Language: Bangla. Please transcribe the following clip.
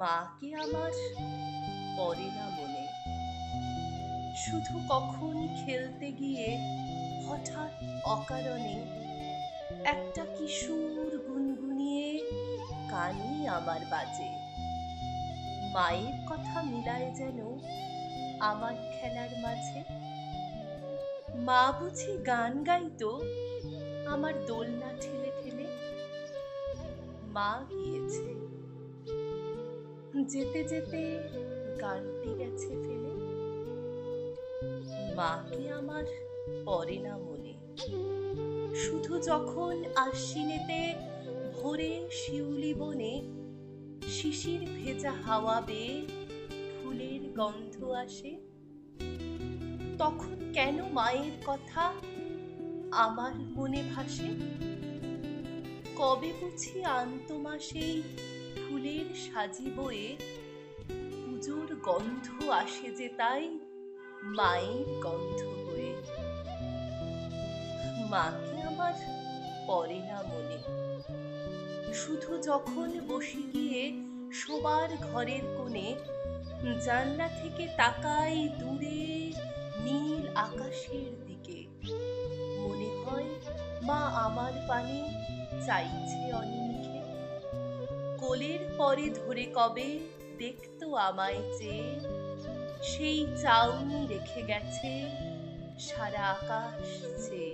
মাকে আমার পড়ে না মনে। শুধু কখন খেলতে গিয়ে হঠাৎ অকারণে একটা কিশোর গুনগুনিয়ে কানই আমার বাজে। মায়ের কথা মিলায় যেন আমার খেলার মাঝে। মা বুঝি গান গাইতো আমার দোলনা ঠেলে ঠেলে। মা গিয়েছে, যেতে যেতে গানটি গেছে ফেলে। মাকে আমার পড়ে না মনে। শুধু যখন আশ্বিনেতে ভোরে শিউলি বনে শিশির ভেজা হাওয়া বেয়ে ফুলের গন্ধ আসে, তখন কেন মায়ের কথা আমার মনে ভাসে। কবে বুঝি আনতো মা সেই ফুলের সাজি বয়ে, পুজোর গন্ধ আসে যে তাই মায়ের গন্ধ হয়ে। মাকে আমার পড়ে না মনে। শুধু যখন বসে গিয়ে শোবার ঘরের কোণে জানলা থেকে তাকাই দূরে নীল আকাশের দিকে, মনে হয় মা আমার পানে চাইছে অনিমিষে। কোলের পরে ধরে কবে দেখতো আমায় চেয়ে, সেই চাউনি রেখে গেছে সারা আকাশ চেয়ে।